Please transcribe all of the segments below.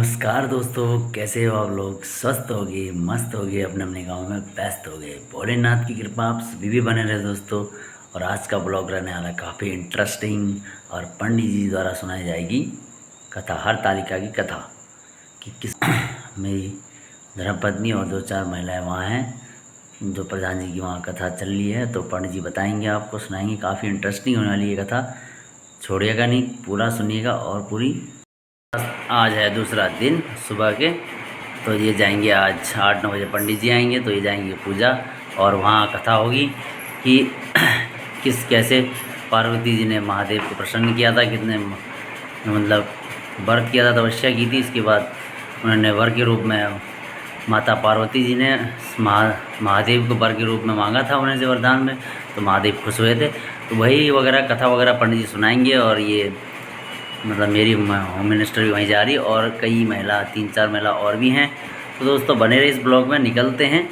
नमस्कार दोस्तों, कैसे हो आप लोग। स्वस्थ हो गए, मस्त हो गए, अपने अपने गाँव में व्यस्त हो गए। भोलेनाथ की कृपा आप सभी भी बने रहे दोस्तों। और आज का ब्लॉग रहने वाला काफ़ी इंटरेस्टिंग और पंडित जी द्वारा सुनाई जाएगी कथा, हर तालिका की कथा कि किस मेरी धर्मपत्नी और दो चार महिलाएं वहाँ हैं, जो प्रधान जी की वहाँ कथा चल रही है। तो पंडित जी बताएंगे, आपको सुनाएंगे। काफ़ी इंटरेस्टिंग होने वाली ये कथा, छोड़िएगा नहीं, पूरा सुनिएगा। और पूरी आज है दूसरा दिन सुबह के, तो ये जाएंगे आज 8-9 बजे पंडित जी आएंगे, तो ये जाएंगे पूजा। और वहाँ कथा होगी कि कैसे पार्वती जी ने महादेव को प्रसन्न किया था, कितने मतलब व्रत किया था, तपस्या की थी। इसके बाद उन्होंने वर के रूप में, माता पार्वती जी ने महादेव को वर के रूप में मांगा था उन्हें से वरदान में, तो महादेव खुश हुए थे। तो वही वगैरह कथा वगैरह पंडित जी सुनाएंगे। और ये मतलब मेरी होम मिनिस्टर भी वहीं जा रही है, और कई महिला, 3-4 महिला और भी हैं। तो दोस्तों बने रहे इस ब्लॉग में। निकलते हैं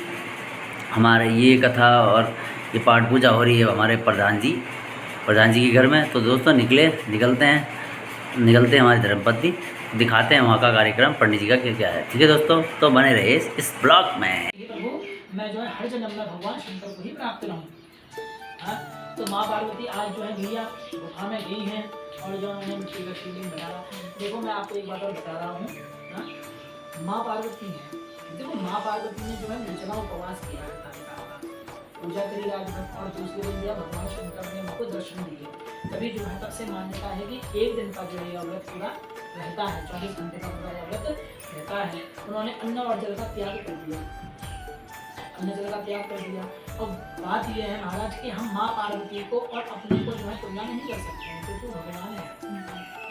हमारे ये कथा, और ये पाठ पूजा हो रही है हमारे प्रधान जी के घर में। तो दोस्तों निकलते हैं हमारी धर्मपत्नी, दिखाते हैं वहाँ का कार्यक्रम, पंडित जी का क्या क्या है। ठीक है दोस्तों, तो बने रहे इस ब्लॉग में। प्रभु, मैं जो है हर जन्म में भगवान शंकर को ही प्राप्त रहूँ। तो माँ पार्वती आज जो है भैया गुफा में गई हैं, और जो उन्होंने मिट्टी का शिवलिंग बनाया। देखो मैं आपको एक बात और बता रहा हूँ, माँ पार्वती है। देखो माँ पार्वती ने जो है निर्जला उपवास किया, पूजा करी रात भर, और दूसरे दिन दिया भगवान शंकर ने उनको दर्शन दिए। तभी जो है तब से मान्यता है कि एक दिन का जो है व्रत पूरा रहता है, 24 घंटे का पूरा व्रत रहता है। उन्होंने अन्न और जल का त्याग कर दिया, अन्न जल का त्याग कर दिया। और बात यह है महाराज कि हम माँ पार्वती को और अपने को जो है तुलना नहीं कर सकते हैं, क्योंकि वो भगवान है,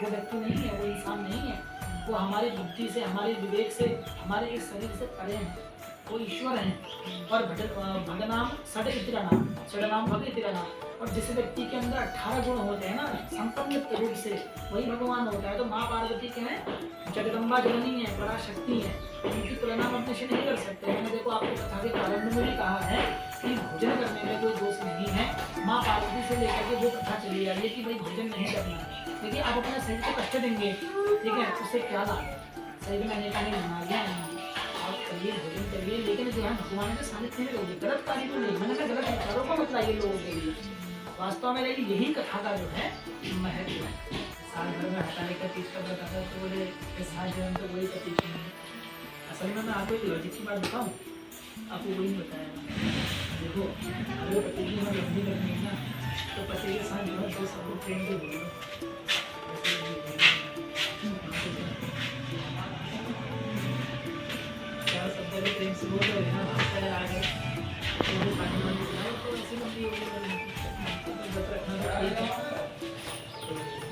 वो व्यक्ति नहीं है, वो इंसान नहीं है। वो हमारी बुद्धि से, हमारे विवेक से, हमारे इस शरीर से परे हैं, वो ईश्वर हैं। और भगनाम षडनाम भग इतिरानाम। और जिस व्यक्ति के अंदर 18 गुण होते हैं ना संपन्न रूप से, वही भगवान होता है। तो माँ पार्वती क्या है, जगदम्बा जननी है, बड़ा शक्ति है, उनकी तुलना हम अपने से नहीं कर सकते। मैंने देखो आपको कथा के प्रारंभ में भी कहा है कि भोजन करने में कोई दोष नहीं है। माँ पार्वती से लेकर के वो कथा चली आ रही है कि भाई भोजन नहीं करना है। देखिए आप अपने शरीर को कष्ट देंगे, ठीक है, उससे क्या लाभ है। शरीर में अनेक बीमारियाँ हैं, आप करिए, भोजन करिए, लेकिन जो है भगवान के सानिध्य में रहिए। गलत कार्य को नहीं, मैंने गलत विचारों को मत लाइए लोगों के लिए। वास्तव में यही कथा का जो है महत्व है। साल भर में हटाने का चीज का बताता तो बोले साल जन्म तो वही का चीज नहीं है। असल में मैं आपको एक लॉजिक की बात बताऊँ, आपको वही नहीं बताया। देखो अगर पति की हमें लंबी करनी है ना, तो पति के साथ जो है दो शब्द प्रेम से बोलो। चार शब्द प्रेम से बोल रहे हैं, आगे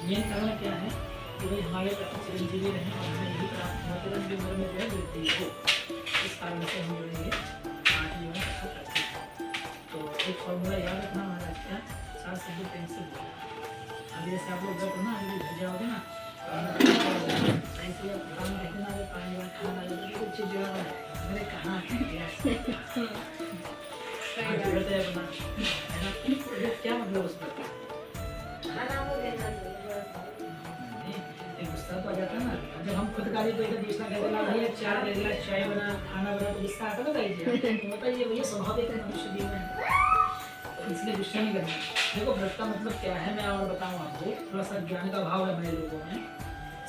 मेन कारण क्या है कि भाई हमारे प्रति चिरंजीवी रहें, और हमें यही प्राप्त होते रहे उम्र में जो है वृद्धि हो। इस कारण से हम जुड़ेंगे 8 जीवन अच्छा करते हैं। तो एक फॉर्मूला याद रखना महाराज, क्या 4 शब्द प्रेम से बोलो। अभी जैसे आप लोग करना, अभी घर जाओगे ना, ऐसे काम देखना, अगर पानी वाला खाना लगे तो कुछ जो है मेरे कहाँ है क्या मतलब उस पर गुस्सा तो आ जाता है ना। जब हम खुद गाली को एक दूसरा कह देना भैया चाय दे दिया, चाय बना, खाना बना, तो गुस्सा आता ना बताइए। बताइए भैया स्वभाव एक मनुष्य जीवन है, तो इसलिए गुस्सा नहीं करना। देखो व्रत का मतलब क्या है, मैं और बताऊँ आपको, थोड़ा सा ज्ञान का भाव है मेरे लोगों में।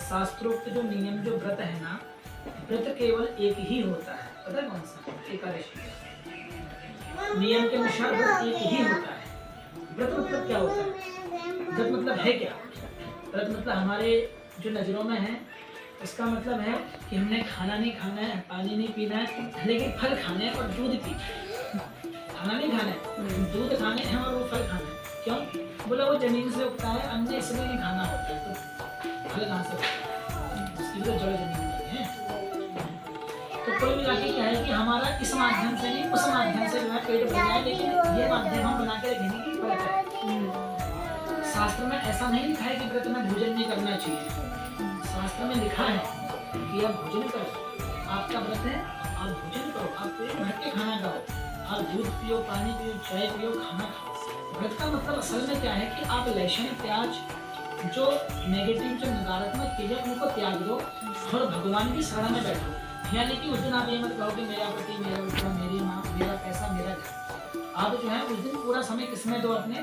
शास्त्रोक्त जो नियम, जो व्रत है ना, व्रत केवल एक ही होता है, पता है कौन सा? एकादशी नियम के अनुसार व्रत एक ही होता है। व्रत मतलब क्या होता है? व्रत मतलब है क्या? व्रत मतलब हमारे जो नजरों में है, इसका मतलब है कि हमने खाना नहीं खाना है, पानी नहीं पीना है, लेकिन फल खाने हैं और दूध पीना है। खाना नहीं खाना है, दूध खाने हैं और वो फल खाना है। क्यों? बोला वो जमीन से उगता है, अन्न इसलिए नहीं खाना होता है, तो फल कहाँ से होता है? उसकी तो जड़ जमीन नहीं है। तो कोई मिला के क्या है कि हमारा इस माध्यम से नहीं, उस माध्यम से जो है पेट भर जाए, लेकिन ये माध्यम हम बना के रखेंगे कि फर्क है। शास्त्र में ऐसा नहीं लिखा है कि व्रत में भोजन नहीं करना चाहिए। शास्त्र में लिखा है कि आप भोजन करो, आपका व्रत है, आप भोजन करो, आप पेट भर के खाना खाओ, आप दूध पियो, पानी पियो, चाय पियो, खाना खाओ। व्रत का मतलब असल में क्या है कि आप लहसुन, प्याज, जो नेगेटिव, जो नकारात्मक चीजें उनको त्याग दो, और भगवान की शरण में बैठो। यानी कि उस दिन आप ये मत कहो कि मेरा पति, मेरा बच्चा, मेरी माँ, मेरा पैसा, मेरा घर। आप जो है उस दिन पूरा समय किसमें दो? अपने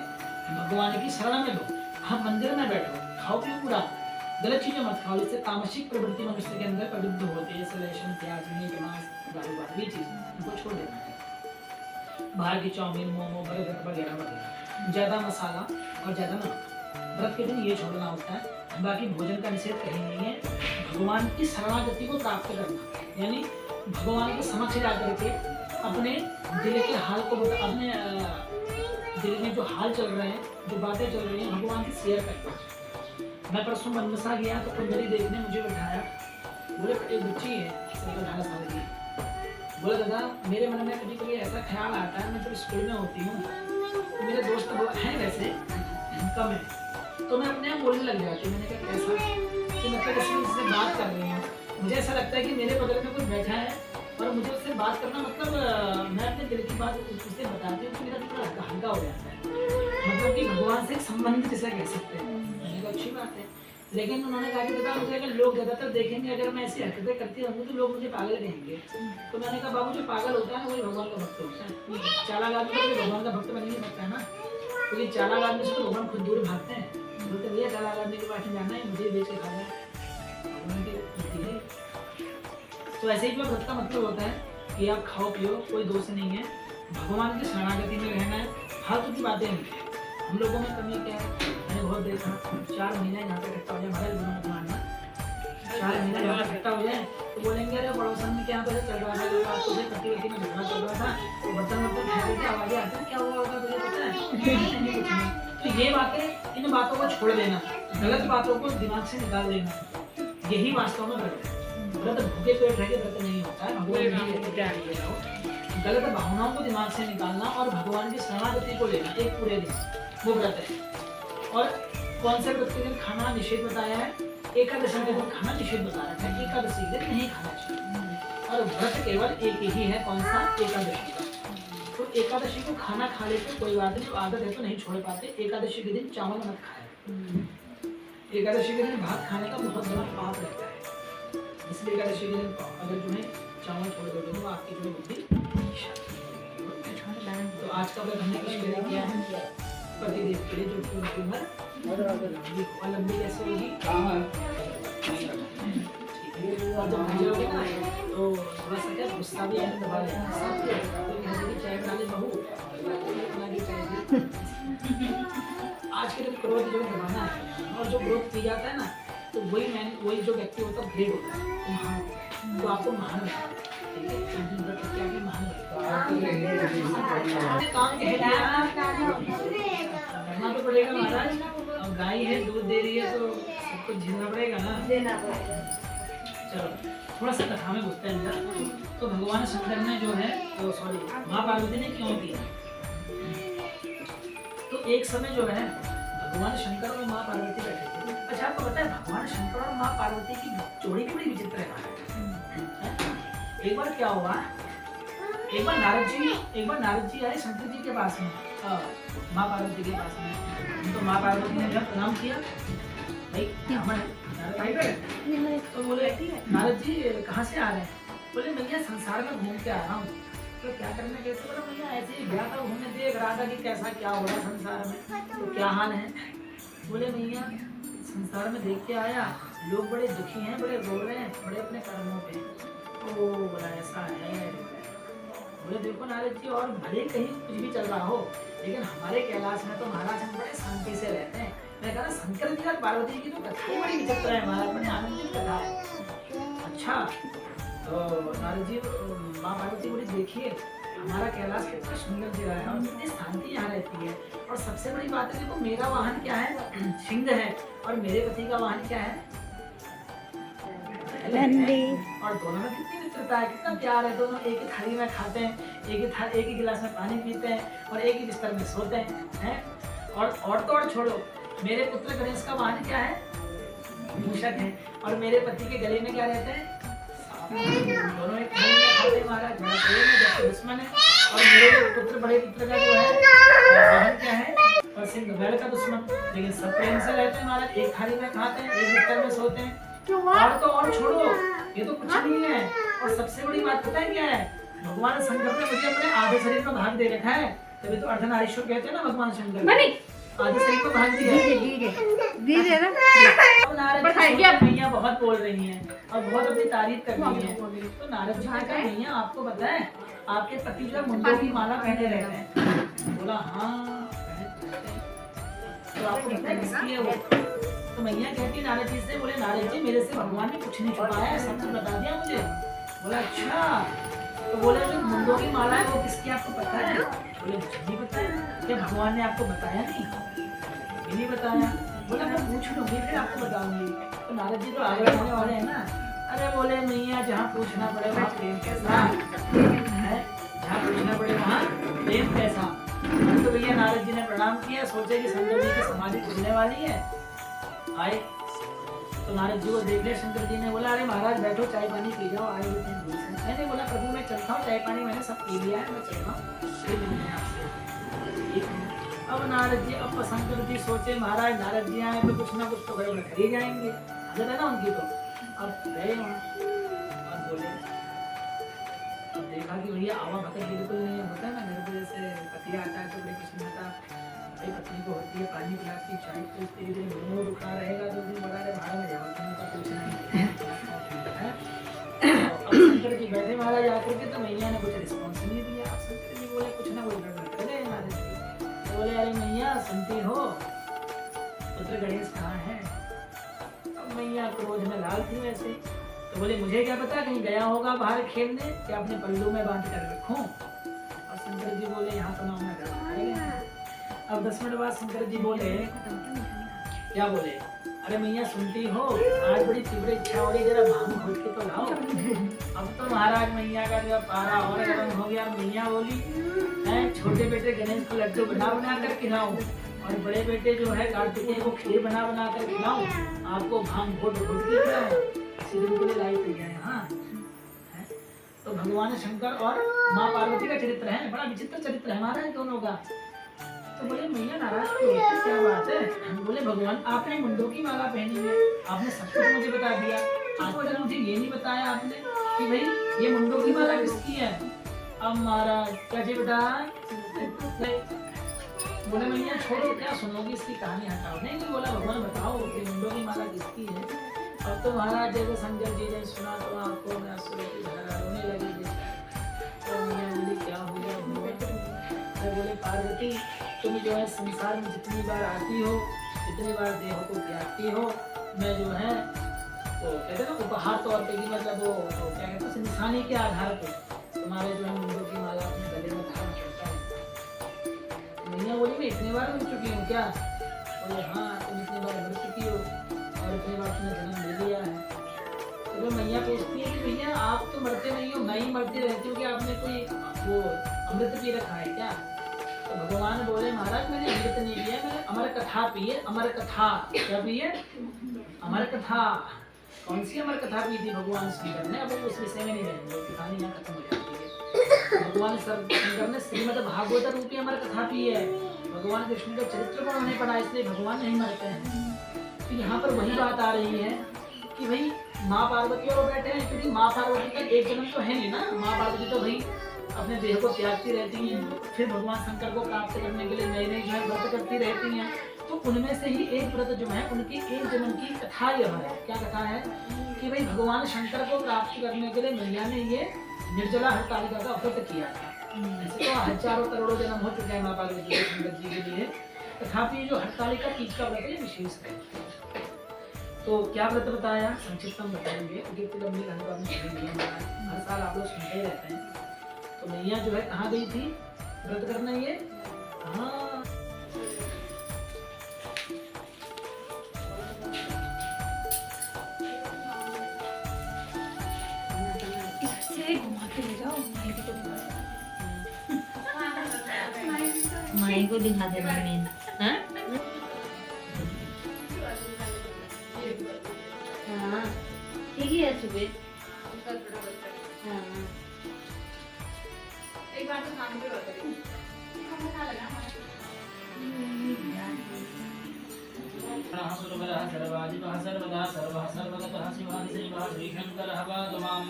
भगवान की शरण में दो। आप मंदिर में बैठो, खाओ पियो पूरा, गलत चीजें मत खाओ। इससे तामसिक प्रवृत्ति मनुष्य के अंदर प्रवृत्त होती है, जैसे लहसुन, प्याज, मीट, मांस, दारू बात, ये चीज इनको छोड़ देना है। बाहर की चाउमीन, मोमो, बर्गर वगैरह वगैरह, ज्यादा मसाला और ज्यादा नमक, व्रत के दिन ये छोड़ना होता है। बाकी भोजन का निषेध कहीं नहीं है। भगवान की शरणागति को प्राप्त करना, यानी भगवान के समक्ष जाकर के अपने दिल के हाल को अपने दिल में जो हाल चल रहे हैं, जो बातें चल रही हैं, भगवान से शेयर करना। मैं परसों मनमसा गया तो कुंडली देखने मुझे बैठाया, बोले एक बच्ची है 18 साल की, बोले दादा मेरे मन में कभी कभी ऐसा ख्याल आता है, मैं जब स्कूल में होती हूँ तो मेरे दोस्त हैं वैसे कम है, तो मैं अपने आप बोलने लग जाती हूँ। मैंने कहा कैसा कि मतलब उससे बात कर रही हूँ, मुझे ऐसा लगता है कि मेरे बगल में कोई बैठा है और मुझे उससे बात करना, मतलब मैं अपने दिल की बात उससे बताती हूँ तो मेरा थोड़ा हल्का हो जाता है, मतलब कि भगवान से एक संबंध जिसे कह सकते हैं। मैंने कहा अच्छी बात है, लेकिन उन्होंने कहा कि दादा मुझे अगर लोग ज़्यादातर देखेंगे, अगर मैं ऐसी हरकतें करती रहूँगी तो लोग मुझे पागल कहेंगे। तो मैंने कहा बाबू जो पागल होता है ना वही भगवान का भक्त होता है, चालाक आदमी तो भगवान का भक्त बन ही नहीं सकता है ना, क्योंकि चालाक आदमी से तो भगवान खुद दूर भागते हैं, बोलते भैया चालाक आदमी के पास जाना है, मुझे बेच के खाना है, भगवान की बुद्धि है। तो ऐसे ही जो व्रत का मतलब होता है कि आप खाओ पियो, कोई दोष नहीं है, भगवान की शरणागति में रहना है, फालतू की बातें नहीं। हम लोगों में कमी क्या है, मैंने बहुत देखा, 4 महीने यहाँ पे इकट्ठा हो जाए, हमारे गुरु मत मानना, 4 महीने यहाँ पे इकट्ठा हो जाए तो बोलेंगे अरे पड़ोसन में क्या पता चल रहा है, आपको से पति वती में झगड़ा चल रहा था, तो बर्तन फेंकने की आवाजें आती है, क्या हुआ होगा तुझे पता है? नहीं कुछ नहीं। तो ये बातें, इन बातों को छोड़ देना, गलत बातों को दिमाग से निकाल देना, यही वास्तव में व्रत है। व्रत भूखे पेट रह के व्रत नहीं होता है, गलत भावनाओं को दिमाग से निकालना और भगवान की शरणागति को लेना एक पूरे दिन, वो व्रत है। और कौन से व्रत के दिन खाना निषेध बताया है? एकादशी के दिन खाना निषेध बताया है, एकादशी के दिन नहीं खाना चाहिए। और व्रत केवल एक ही है, कौन सा? एकादशी का। तो एकादशी को खाना खा लेते कोई बात नहीं, आदत है तो नहीं छोड़ पाते। एकादशी के दिन चावल मत खाए, एकादशी के दिन भात खाने का बहुत बड़ा पाप लगता है, इसलिए एकादशी के दिन अगर जो है चावल छोड़ दोगे तो आपकी जो बुद्धि। तो आज का व्रत हमने किस लिए किया है? पतिदेव के लिए, जो कि उनकी उम्र लंबी कैसे होगी, और जब भूल जाओगे ना तो थोड़ा सा क्या गुस्सा भी है, दबा लेना, चाय बना ले बहू, आज के दिन क्रोध जो दबाना है, और जो क्रोध पी जाता है ना तो वही जो व्यक्ति होता है ग्रेट होता है, तो आपको महान लगता है, ठीक है? क्या कि महान काम करना तो पड़ेगा महाराज, अब गाय है दूध दे रही है तो सबको झेलना पड़ेगा ना, देना पड़ेगा। चलो थोड़ा सा कथा में घुसते हैं अंदर। तो भगवान शंकर ने जो है, सॉरी माँ पार्वती ने क्यों किया? तो एक समय जो है भगवान शंकर और माँ पार्वती बैठे थे। अच्छा आपको पता है भगवान शंकर और माँ पार्वती की जोड़ी भी बड़ी विचित्र है। एक बार क्या हुआ, एक बार नारद जी आए शंकर जी के पास में, माँ पार्वती के पास में। तो माँ पार्वती ने जब प्रणाम किया, भाई नारद भाई बैठे, तो बोले नारद जी कहाँ से आ रहे हैं? बोले भैया संसार में घूम के आ रहा हूँ। तो क्या करना कैसे? बोला भैया ऐसे ही गया था घूमने, देख रहा था कि कैसा क्या हो रहा है संसार में, तो क्या हाल है। बोले भैया संसार में देख के आया, लोग बड़े दुखी हैं, बड़े रो रहे हैं, बड़े अपने कर्मों पे। ओ बोला ऐसा है। बोले देखो नारद जी, और भले कहीं कुछ भी चल रहा हो, लेकिन हमारे कैलाश में तो महाराज हम बड़े शांति से रहते हैं। मैं कहा शंकर जी और पार्वती की तो कथा ही बड़ी विचित्र है महाराज, बड़ी आनंदित कथा है। अच्छा तो नारद जी माँ पार्वती बोली देखिए हमारा कैलाश कितना सुंदर जगह है और कितनी शांति यहाँ रहती है, और सबसे बड़ी बात है देखो मेरा वाहन क्या है? सिंह है, और मेरे पति का वाहन क्या है? और दोनों में कितनी मित्रता है, कितना प्यार है। दोनों एक ही थाली में खाते हैं, एक ही गिलास में पानी पीते हैं, और एक ही बिस्तर में सोते हैं। और तो और छोड़ो, मेरे पुत्र गणेश का वाहन क्या है? मूषक है, और मेरे पति के गले में क्या रहते हैं? दोनों एक थाली में खाते हैं महाराज, जैसे दुश्मन है। और मेरे पुत्र बड़े पुत्र का जो है वाहन क्या है? और सिंह बैल का दुश्मन, लेकिन सब प्रेम से रहते हैं महाराज, एक थाली में खाते हैं, एक बिस्तर में सोते हैं। और तो और छोड़ो, ये तो कुछ नहीं है। और सबसे बड़ी बात पता है क्या है, भगवान शंकर ने मुझे अपने आधे शरीर में भाग दे रखा है, तभी तो अर्धनारीश्वर कहते हैं ना भगवान शंकर, आधे शरीर में भाग दिया है। अब नारद जी मैया बहुत बोल रही हैं और बहुत अपनी तारीफ कर रही हैं। तो नारद जी ने कहा मैया आपको पता है आपके पति जो मुंडों की माला पहने रहते हैं। बोला हाँ तो आपको पता है किसकी है वो? तो मैया कहती नारद जी से, बोले नारद जी मेरे से भगवान ने कुछ नहीं छुपाया है, सब कुछ बता दिया मुझे। बोला अच्छा, तो बोले जो मुंडों की माला है वो किसकी आपको पता है? बोले मुझे नहीं पता है। क्या भगवान ने आपको बताया नहीं? ये नहीं बताया। बोला मैं पूछ लूंगी फिर आपको बताऊंगी। तो नारद जी तो आगे बढ़ने वाले हैं ना, अरे बोले मैया जहाँ पूछना पड़े वहाँ प्रेम कैसा है, जहाँ पूछना पड़े वहाँ प्रेम कैसा। तो भैया नारद जी ने प्रणाम किया, सोचे कि शंकर जी की समाधि खुलने वाली है। आए तो नारद जी को देख लिया, शंकर जी ने बोला अरे महाराज बैठो चाय पानी पी जाओ, आए हुए थे। मैंने बोला प्रभु मैं चलता हूँ, चाय पानी मैंने सब पी लिया है, मैं चल रहा हूँ। अब नारद जी, अब शंकर जी सोचे महाराज नारद जी आए तो कुछ ना कुछ तो गड़बड़ कर ही जाएंगे, आदत है ना उनकी। तो अब गए वहाँ और बोले, अब देखा कि भैया आवा भगत बिल्कुल नहीं होता है ना, मेरे को जैसे पति आता है तो बड़ी किस्मत होता, भाई पत्नी को होती है पानी पिलाती चाय तो धीरे धीरे मुँह रुखा रहेगा तो भी बड़ा रे भाड़ा में जाओ का कुछ नहीं है। अब शंकर जी बैठे महाराज आकर के, तो मैया ने कुछ रिस्पॉन्स नहीं दिया। अब शंकर जी बोले कुछ ना कुछ गड़बड़ कर रहे नारद जी। बोले अरे मैया सुनती हो पुत्र गणेश कहाँ है? अब मैया क्रोध में लाल थी वैसे, तो बोले मुझे क्या पता, कहीं गया होगा बाहर खेलने, क्या अपने पल्लू में बांध कर रखूं। और शंकर जी बोले यहाँ तो नाम में गड़बड़। अब 10 मिनट बाद शंकर जी बोले, क्या बोले, अरे मैया सुनती हो आज बड़ी तीव्र इच्छा हो रही, जरा भांग घोट के तो लाओ। अब तो महाराज मैया का जो पारा और गर्म हो गया। मैया बोली है छोटे बेटे गणेश को लड्डू बना बना कर खिलाऊं और बड़े बेटे जो है कार्तिकेय को खीर बना बना कर खिलाऊं, आपको भांग घोट घोट के खिलाऊं, इसी दिन के लिए लाई हुई है। हाँ तो भगवान शंकर और माँ पार्वती का चरित्र है, बड़ा विचित्र चरित्र है हमारा दोनों का। तो बोले मैया नाराज क्यों होती, क्या बात है? बोले भगवान आपने मुंडों की माला पहनी है, आपने सब कुछ मुझे बता दिया, आज तक मुझे ये नहीं बताया आपने कि भाई ये मुंडों की माला किसकी है। अब महाराज कैसे बताए? बोले मैया छोड़ो क्या सुनोगी इसकी कहानी, हटाओ। नहीं नहीं बोला भगवान बताओ कि मुंडों की माला किसकी है। अब तो महाराज जब शंकर जी ने सुना तो आपको मैं आंसू की धारा रोने लगी। तो मैया बोली क्या हो गया? बोले पार्वती तुम जो है संसार में जितनी बार आती हो, जितनी बार देह को त्यागती हो, मैं जो है तो कहते हैं ना उपहार तौर पे कि मतलब वो क्या कहते हैं निशानी के आधार पे तुम्हारे जो है मुंडों की माला अपने गले में धारण करता है। मैया बोली मैं इतनी बार मिल चुकी हूँ क्या? बोले हाँ तुम इतनी बार मिल चुकी हो और इतनी बार तुमने जन्म ले लिया है। तो मैया पूछती है कि भैया आप तो मरते नहीं हो, मैं ही मरती रहती हूँ, कि आपने कोई वो अमृत पी रखा है क्या? तो भगवान बोले महाराज मैंने अमृत नहीं पिया, मैंने अमर कथा पी है। अमर कथा क्या पी है? अमर कथा। कौन सी अमर कथा पी थी भगवान शंकर ने? अब उस विषय में नहीं रहेंगे, कहानी यहाँ खत्म हो जाती है। भगवान शंकर ने श्रीमद् भागवत रूपी अमर कथा पी है। भगवान कृष्ण का चरित्र को उन्होंने पढ़ा, इसलिए भगवान नहीं मरते हैं। तो यहाँ पर वही बात आ रही है कि भाई माँ पार्वती और बैठे हैं, क्योंकि माँ पार्वती का एक जन्म तो है नहीं ना। माँ पार्वती तो भाई अपने देह को त्यागती रहती हैं, फिर भगवान शंकर को प्राप्त करने के लिए नई नई जो है व्रत करती रहती हैं। तो उनमें से ही एक व्रत जो है उनकी एक जन्म की कथा यह है। क्या कथा है? कि भाई भगवान शंकर को प्राप्त करने के लिए मैया ने ये निर्जला हरतालिका का व्रत किया था। ऐसे तो हजारों करोड़ों जन्म हो चुके हैं माँ पार्वती शंकर जी के लिए, तथापि जो हरतालिका तीज का व्रत है विशेष है। तो क्या व्रत बताया संक्षिप्त हम बताएंगे, क्योंकि इतनी लंबी कहानी हर साल आप लोग सुनते ही रहते हैं। तो मैया जो है कहाँ गई थी व्रत करना? ये हाँ माई को दिखा देना मेन। हाँ हाँ ठीक है सुबह। हाँ एक बार तो सामने हम्म। सुरवरः सर्वाधिपः सर्वदा सर्वः सर्वगतः शिवादिशिवः श्रीशङ्करः पातु मां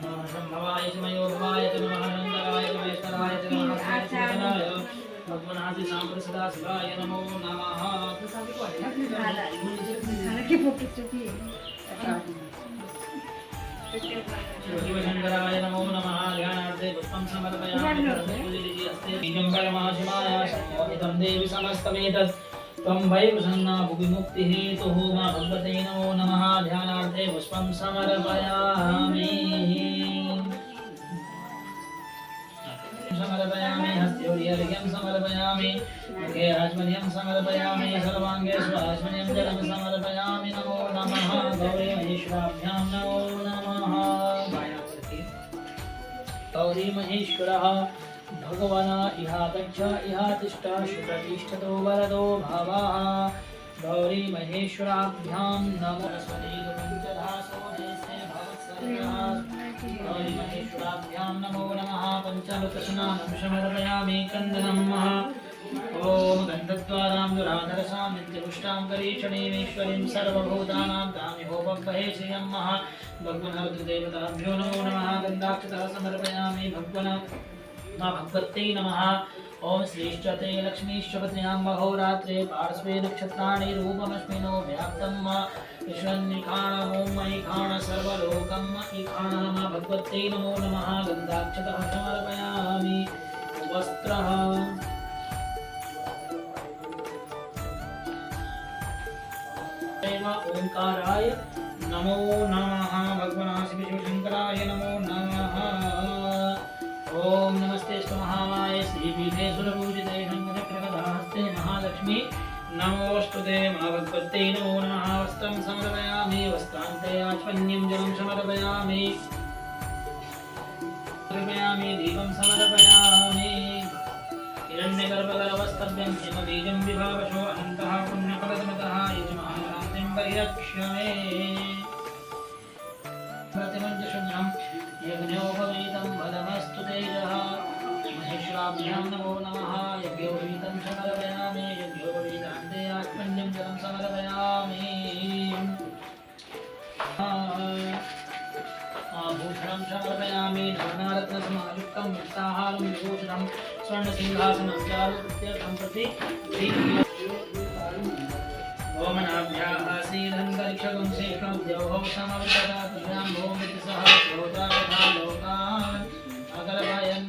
नमः शम्भवाय च मयोभवाय च नमः नन्दराय च महेश्वराय च नमः श्रीचेतनाय भगवनाथि सांप्रसदा शिवाय नमो नमः। शिवशङ्कराय नमो नमः। ध्यानार्थे पुष्पं समर्पयामि। दिगम्बरमः शिवाय शक्तितं देवि समस्तमेतत् त्वं वै प्रसन्ना भुवि मुक्तिहेतुः मा भगवते नमो नमः। ध्यानार्थे पुष्पं समर्पयामि। समर्पयामि हस्त्योर्यर्घ्यं समर्पयामि मुखे आचमनीयं समर्पयामि सर्वाङ्गे स्वाचमनीयं जलं समर्पयामि। नमो नमः गौरी महेश्वराभ्यां नमो नमः। गौरी महेश्वरः भगवान् इहागच्छ इहातिष्ठ शुभतिष्ठतो वरदो भवः। गौरी महेश्वराभ्यां नमो गौरी महेश्वराभ्यां नमो नमः। पञ्चामृतस्नानं समर्पयामि कन्दनम् ॐ गन्धद्वारां दुराधरसां नित्यपुष्टां करीक्षणीमीश्वरीं सर्वभूतानां तामिहोपह्वहे श्रियं भगवन्देवताभ्यो नमो नमः। गन्धाक्षतः समर्पयामि भगवत्यै नमः। ओम श्रीश्चते लक्ष्मीश्चपत्न्यां महोरात्रे पार्श्वे नक्षत्राणि रूपमस्मिनो व्याप्तं विश्वन्निखाणम् ॐ मयिखाण सर्वलोकं इखाणः भगवत्यै नमो नमः। गन्धाक्षतः समर्पयामि वस्त्रः ओंकाराय नमो नमः। भगवान् शिवशङ्कराय नमो नमः। ओम नमस्ते महामाये श्रीपीठे सुरपूजिते शङ्करचक्रगदाहस्ते महालक्ष्मी नमोस्तुते भगवत्यै नमो नमः। वस्त्रं समर्पयामि वस्त्रान्ते आचमनीयं जलं समर्पयामि दीपं समर्पयामि। हिरण्यगर्भगर्भस्तभ्यं हिमबीजं विभावशो अनन्तः पुण्यफलदमतः यजमानरात्रिं परिरक्ष्य प्रतिमञ्जशून्यं यज्ञोपवीतं बलमस्तु तेजः। महेश्वराभ्यां नमो नमः। यज्ञोपवीतं समर्पयामि यज्ञोपवीतान्ते आत्मन्यं जलं समर्पयामि। आभूषणं समर्पयामि नानारत्नसमायुक्तं मुक्ताहारं विभूषणं स्वर्णसिंहासनं चारुकृत्यर्थं प्रति ओमनाभ्याः श्रीरङ्गरिक्षगं शेषं द्यौः समवर्तता तुभ्यां भूमिति सह श्रोता तथा लोकान् अकल्पयन्।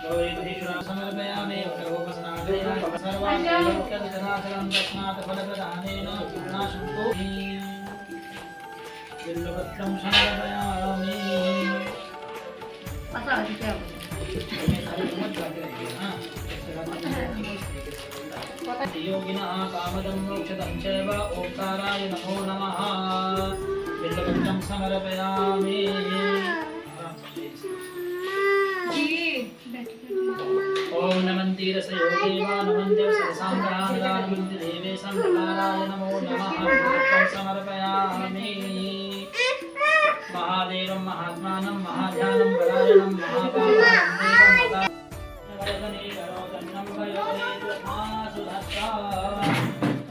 गौरीमहेश्वरं समर्पयामि वटगोपस्नादयामि सर्वान् तस्मात् फलप्रदानेन पूर्णाशुद्धो बिल्वपत्रं समर्पयामि। योगिनः कामदं मोक्षदं चैव ओंकाराय नमो नमः। बिल्वपत्रं समर्पयामि। ओम नमन्ति रसयोगेवा नमन्त्यं सरसाङ्गरानदा नमन्ति देवे संप्रकाराय नमो नमः। बिल्वपत्रं समर्पयामि। महादेवं महात्मानं महाध्यानं परायणं महापापानं देवं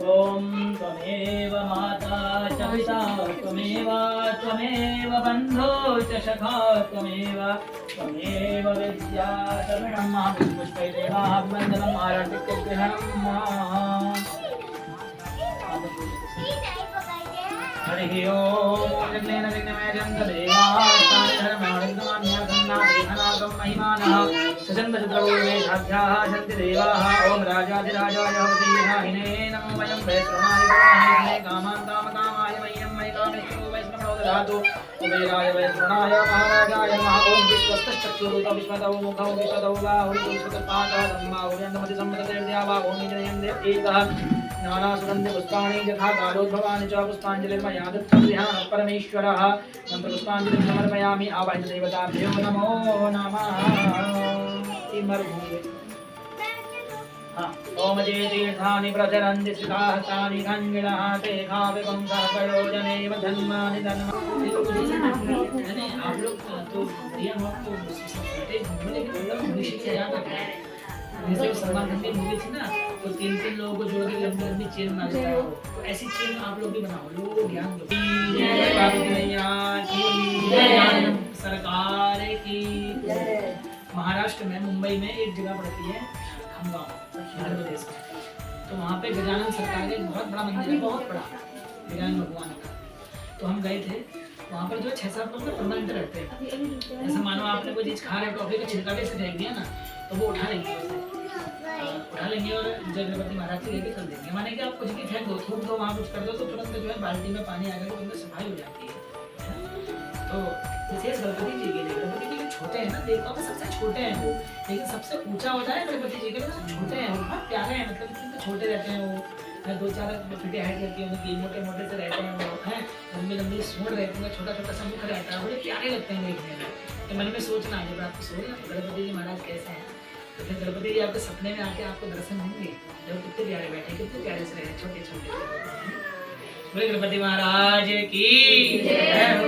ओम त्वमेव माता च पिता त्वमेव बन्धो च सखा त्वमेव विद्या तमिळं महापुष्पै देवाभिवन्दनम् आराधिक्यग्रहणम्। हरिः ओम जगनेन विघ्नमेजं तदेवास्तानिधर्माणिन्दमान्यासन्नाथनागं महिमानः सचन्दचन्द्रवोमेधाभ्याः सन्ति देवाः। ओम राजाधिराजाय भवतीहाहिने नमो वयं वैश्रवणाय कामान् कामकामाय मह्यं मयि कामेषु वैष्णवो ददातु कुबेराय वैश्रवणाय महाराजाय नमः। ओम विश्वस्तश्चक्षुरुत विश्वतौ मुखौ विश्वतौ बाहुः विश्वतपादः सम्माहुर्यन्दमति सम्मतदेव्यावा ओम निजयं देव एकः नानासुगन्धि पुष्पाणि यथा कालोद्भवानि च पुष्पाञ्जलिर्मया दत्तम् परमेश्वरः। मन्त्रपुष्पाञ्जलिं समर्पयामि। आवाहय देवताभ्यो नमो नमः। ओम जे तीर्थानि प्रचरन्ति स्थिताः तानि खञ्जिणः ते खाविवं सहप्रयोजनेव धन्मानि धन्मानि। आप लोग तो जैसे सलमान खान की मूवी थी ना, तो 3-3 लोगों को जोड़ के लंबी लंबी चेन बना देता है, तो ऐसी चेन आप लोग भी बनाओ, लो ज्ञान दो। पार्वती मैया की जय, सरकार की जय। महाराष्ट्र में मुंबई में एक जगह पड़ती है खामगांव, मध्य प्रदेश में, तो वहाँ पे गजानन सरकार का एक बहुत बड़ा मंदिर है, बहुत बड़ा गजानन भगवान का। तो हम गए थे वहाँ पर, जो 6-7 लोग परमानेंट रहते हैं। ऐसा मानो आपने कोई चीज खा रहे हो, टॉफी का छिलका भी ऐसे फेंक दिया ना, तो वो उठा लेंगे उसे, उठा लेंगे और जय गणपति महाराज से लेके चल देंगे। माने कि आप कुछ भी फेंक दो, थूक दो, वहाँ कुछ कर दो, तो तुरंत जो है बाल्टी में पानी आ गया, तो उनमें सफाई हो जाती है। तो विशेष गणपति जी के लिए, गणपति जी के छोटे हैं ना, देवताओं में सबसे छोटे हैं वो, लेकिन सबसे ऊंचा होता है गणपति जी के लिए, सबसे छोटे हैं वो, बहुत प्यारे हैं, मतलब इतने छोटे रहते हैं वो, 2-4 फीट हाइट रहती है उनकी, मोटे मोटे से रहते हैं वो, हैं लंबी लंबी सूंड रहती है, छोटा छोटा सा मुख रहता है, बड़े प्यारे लगते हैं देखने में। तो मन में सोचना, जब आपको सोचना गणपति जी महाराज कैसे हैं, तो फिर गणपति जी आपके सपने में आके आपको दर्शन होंगे, जब कितने प्यारे बैठे, कितने प्यारे से रहे, छोटे छोटे। बोले गणपति महाराज की जय।